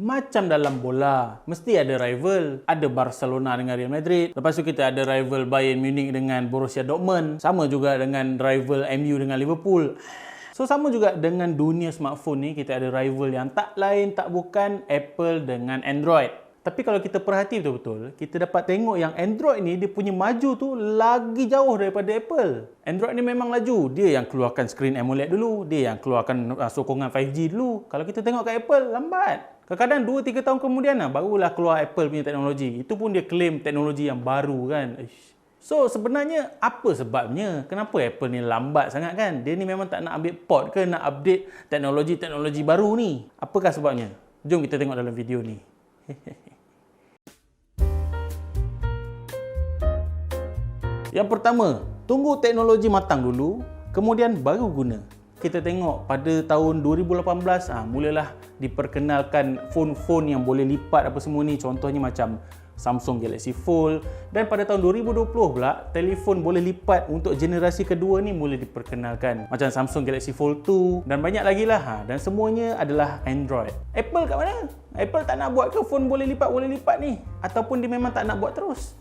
Macam dalam bola, mesti ada rival. Ada Barcelona dengan Real Madrid. Lepas tu kita ada rival Bayern Munich dengan Borussia Dortmund. Sama juga dengan rival MU dengan Liverpool. So sama juga dengan dunia smartphone ni, kita ada rival yang tak lain tak bukan Apple dengan Android. Tapi kalau kita perhati betul-betul, kita dapat tengok yang Android ni dia punya maju tu lagi jauh daripada Apple. Android ni memang laju. Dia yang keluarkan skrin AMOLED dulu. Dia yang keluarkan sokongan 5G dulu. Kalau kita tengok kat Apple, lambat. Kadang-kadang 2-3 tahun kemudian barulah keluar Apple punya teknologi. Itu pun dia claim teknologi yang baru kan. So sebenarnya apa sebabnya? Kenapa Apple ni lambat sangat kan? Dia ni memang tak nak ambil port ke nak update teknologi-teknologi baru ni? Apakah sebabnya? Jom kita tengok dalam video ni. Yang pertama, tunggu teknologi matang dulu, kemudian baru guna. Kita tengok pada tahun 2018, mulalah diperkenalkan phone-phone yang boleh lipat apa semua ni. Contohnya macam Samsung Galaxy Fold. Dan pada tahun 2020 pula, telefon boleh lipat untuk generasi kedua ni mula diperkenalkan. Macam Samsung Galaxy Fold 2 dan banyak lagi lah. Dan semuanya adalah Android. Apple kat mana? Apple tak nak buat ke phone boleh lipat ni? Ataupun dia memang tak nak buat terus?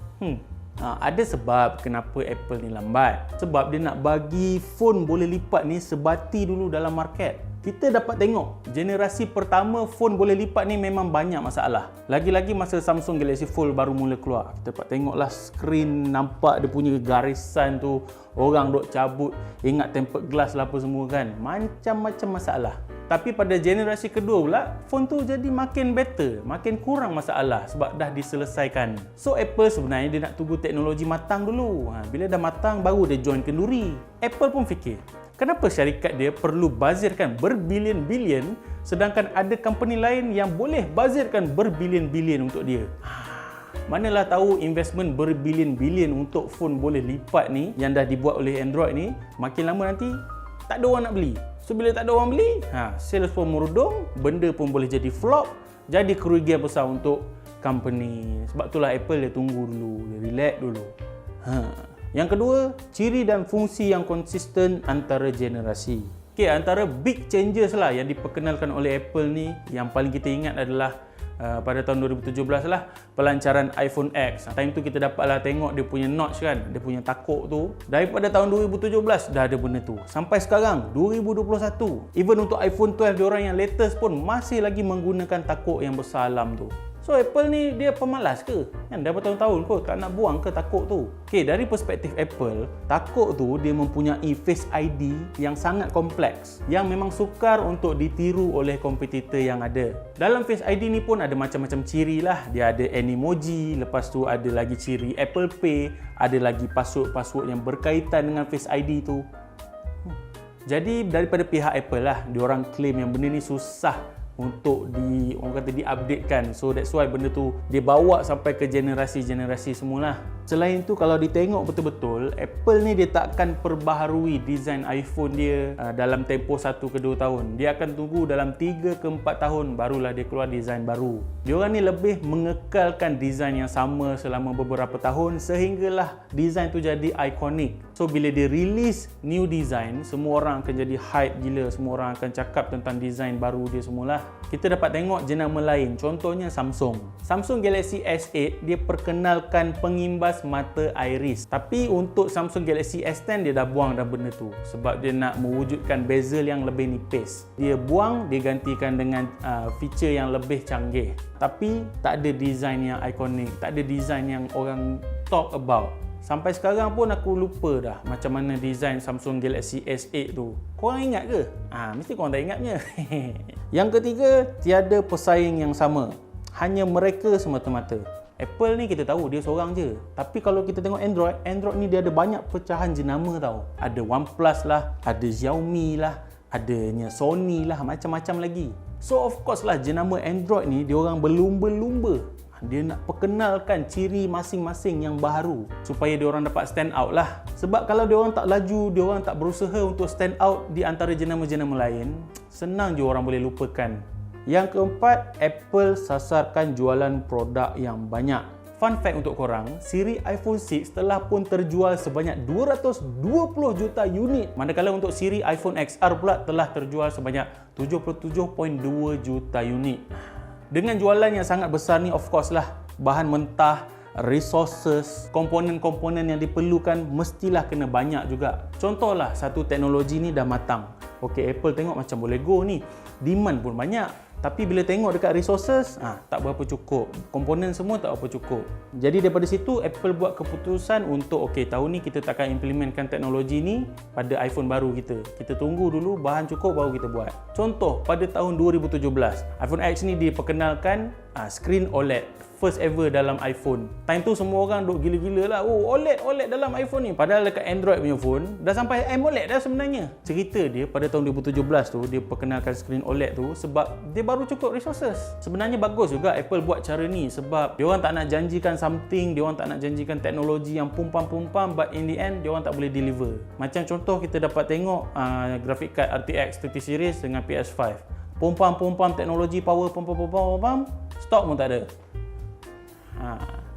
Ada sebab kenapa Apple ni lambat. Sebab dia nak bagi phone boleh lipat ni sebati dulu dalam market. Kita dapat tengok generasi pertama phone boleh lipat ni memang banyak masalah. Lagi-lagi masa Samsung Galaxy Fold baru mula keluar. Kita dapat tengoklah skrin nampak dia punya garisan tu. Orang duk cabut, ingat tempered glass lah apa semua kan. Macam-macam masalah. Tapi pada generasi kedua pula, phone tu jadi makin better, makin kurang masalah sebab dah diselesaikan. So Apple sebenarnya dia nak tunggu teknologi matang dulu. Bila dah matang baru dia join kenduri. Apple pun fikir, kenapa syarikat dia perlu bazirkan berbilion-bilion sedangkan ada company lain yang boleh bazirkan berbilion-bilion untuk dia? Manalah tahu investment berbilion-bilion untuk phone boleh lipat ni yang dah dibuat oleh Android ni, makin lama nanti tak ada orang nak beli. So bila tak ada orang beli, sales pun merudum, benda pun boleh jadi flop, jadi kerugian besar untuk company. Sebab itulah Apple dia tunggu dulu, dia relax dulu. Yang kedua, ciri dan fungsi yang konsisten antara generasi. Antara big changes lah yang diperkenalkan oleh Apple ni, yang paling kita ingat adalah pada tahun 2017 lah, pelancaran iPhone X. Time tu kita dapatlah tengok dia punya notch kan, dia punya takuk tu. Daripada tahun 2017 dah ada benda tu. Sampai sekarang 2021, even untuk iPhone 12 diorang yang latest pun masih lagi menggunakan takuk yang besar alam tu. So Apple ni dia pemalas ke? Dah bertahun-tahun kot tak nak buang ke takuk tu? Dari perspektif Apple, takuk tu dia mempunyai Face ID yang sangat kompleks, yang memang sukar untuk ditiru oleh kompetitor yang ada. Dalam Face ID ni pun ada macam-macam ciri lah. Dia ada Animoji, lepas tu ada lagi ciri Apple Pay, ada lagi password-password yang berkaitan dengan Face ID tu. Jadi daripada pihak Apple lah, diorang claim yang benda ni susah untuk diupdatekan. So that's why benda tu dia bawa sampai ke generasi-generasi semualah. Selain tu kalau ditengok betul-betul, Apple ni dia takkan perbaharui design iPhone dia dalam tempoh 1 ke 2 tahun. Dia akan tunggu dalam 3 ke 4 tahun barulah dia keluar design baru. Diorang ni lebih mengekalkan design yang sama selama beberapa tahun sehinggalah design tu jadi ikonik. So bila dia release new design, semua orang akan jadi hype gila, semua orang akan cakap tentang design baru dia semualah. Kita dapat tengok jenama lain, contohnya Samsung. Samsung Galaxy S8 dia perkenalkan pengimbas mata iris. Tapi untuk Samsung Galaxy S10 dia dah buang dah benda tu sebab dia nak mewujudkan bezel yang lebih nipis. Dia buang, dia gantikan dengan feature yang lebih canggih. Tapi tak ada design yang ikonik, tak ada design yang orang talk about. Sampai sekarang pun aku lupa dah macam mana design Samsung Galaxy S8 tu. Korang ingat ke? Mesti korang tak ingatnya. Yang ketiga, tiada pesaing yang sama. Hanya mereka semata-mata. Apple ni kita tahu dia seorang je. Tapi kalau kita tengok Android ni dia ada banyak pecahan jenama tau. Ada OnePlus lah, ada Xiaomi lah, adanya Sony lah, macam-macam lagi. So of course lah jenama Android ni diorang berlumba-lumba. Dia nak perkenalkan ciri masing-masing yang baru supaya diorang dapat stand out lah. Sebab kalau diorang tak laju, diorang tak berusaha untuk stand out di antara jenama-jenama lain, senang je orang boleh lupakan. Yang keempat, Apple sasarkan jualan produk yang banyak. Fun fact untuk korang, siri iPhone 6 telah pun terjual sebanyak 220 juta unit. Manakala untuk siri iPhone XR pula telah terjual sebanyak 77.2 juta unit. Dengan jualan yang sangat besar ni, of course lah, bahan mentah, resources, komponen-komponen yang diperlukan mestilah kena banyak juga. Contohlah, satu teknologi ni dah matang. Okey, Apple tengok macam boleh go ni. Demand pun banyak. Tapi bila tengok dekat resources, tak berapa cukup. Komponen semua tak berapa cukup. Jadi daripada situ, Apple buat keputusan untuk okey, tahun ni kita takkan implementkan teknologi ni pada iPhone baru kita. Kita tunggu dulu bahan cukup baru kita buat. Contoh, pada tahun 2017, iPhone X ni diperkenalkan screen OLED. First ever dalam iPhone. Time tu semua orang duk gila-gila lah. Oh, OLED dalam iPhone ni. Padahal dekat Android punya phone dah sampai AMOLED dah sebenarnya. Cerita dia pada tahun 2017 tu dia perkenalkan screen OLED tu sebab dia baru cukup resources. Sebenarnya bagus juga Apple buat cara ni sebab dia orang tak nak janjikan something, dia orang tak nak janjikan teknologi yang pumpam-pumpam, but in the end dia orang tak boleh deliver. Macam contoh kita dapat tengok graphic card RTX 30 series dengan PS5. Pumpam-pumpam teknologi power pumpam, stok pun tak ada.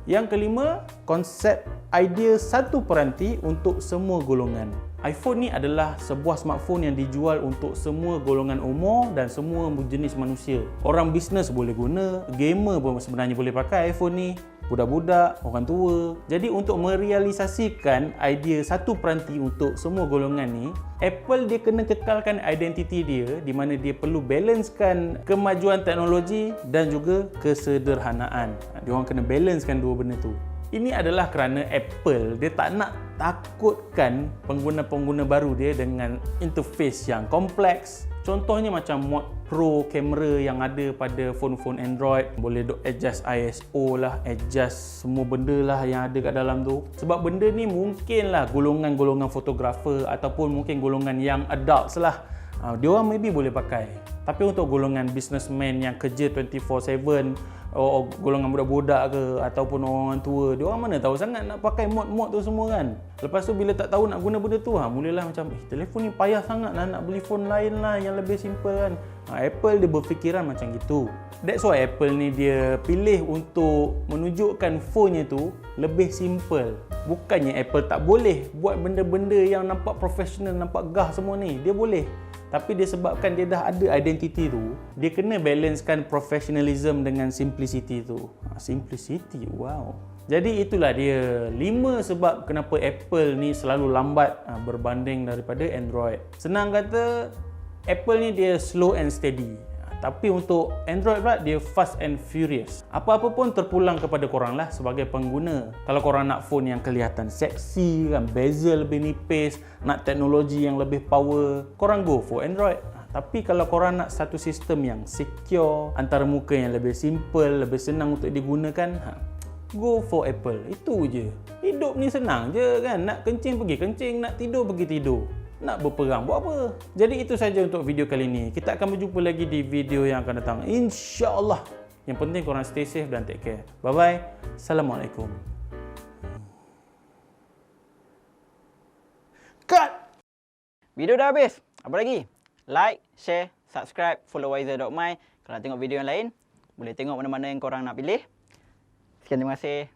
Yang kelima, konsep idea satu peranti untuk semua golongan. iPhone ni adalah sebuah smartphone yang dijual untuk semua golongan umur dan semua jenis manusia. Orang bisnes boleh guna, gamer pun sebenarnya boleh pakai iPhone ni, budak-budak, orang tua. Jadi untuk merealisasikan idea satu peranti untuk semua golongan ni, Apple dia kena kekalkan identiti dia di mana dia perlu balancekan kemajuan teknologi dan juga kesederhanaan. Dia orang kena balancekan dua benda tu. Ini adalah kerana Apple dia tak nak takutkan pengguna-pengguna baru dia dengan interface yang kompleks. Contohnya macam mod Pro kamera yang ada pada phone-phone Android. Boleh adjust ISO lah, adjust semua benda lah yang ada kat dalam tu. Sebab benda ni mungkinlah golongan-golongan fotografer ataupun mungkin golongan yang adults lah. Dia orang maybe boleh pakai. Tapi untuk golongan businessman yang kerja 24/7, golongan budak-budak ke ataupun orang tua, dia orang mana tahu sangat nak pakai mod-mod tu semua kan. Lepas tu bila tak tahu nak guna benda tu, mulalah macam telefon ni payah sangat lah, nak beli phone lain lah yang lebih simple kan. Apple dia berfikiran macam gitu. That's why Apple ni dia pilih untuk menunjukkan phone-nya tu lebih simple. Bukannya Apple tak boleh buat benda-benda yang nampak profesional, nampak gah semua ni. Dia boleh. Tapi disebabkan dia dah ada identiti tu, dia kena balancekan professionalism dengan simplicity tu. Simplicity, wow. Jadi itulah dia 5 sebab kenapa Apple ni selalu lambat berbanding daripada Android. Senang kata, Apple ni dia slow and steady. Tapi untuk Android pula dia fast and furious. Apa-apa pun terpulang kepada korang lah sebagai pengguna. Kalau korang nak phone yang kelihatan seksi kan, bezel lebih nipis, nak teknologi yang lebih power, korang go for Android. Tapi kalau korang nak satu sistem yang secure, antarmuka yang lebih simple, lebih senang untuk digunakan, go for Apple. Itu je. Hidup ni senang je kan. Nak kencing pergi kencing, nak tidur pergi tidur. Nak berperang buat apa? Jadi itu saja untuk video kali ini. Kita akan berjumpa lagi di video yang akan datang, InsyaAllah. Yang penting korang stay safe dan take care. Bye-bye. Assalamualaikum. Cut! Video dah habis. Apa lagi? Like, share, subscribe, follow wiser.my. Kalau nak tengok video yang lain, boleh tengok mana-mana yang korang nak pilih. Sekian, terima kasih.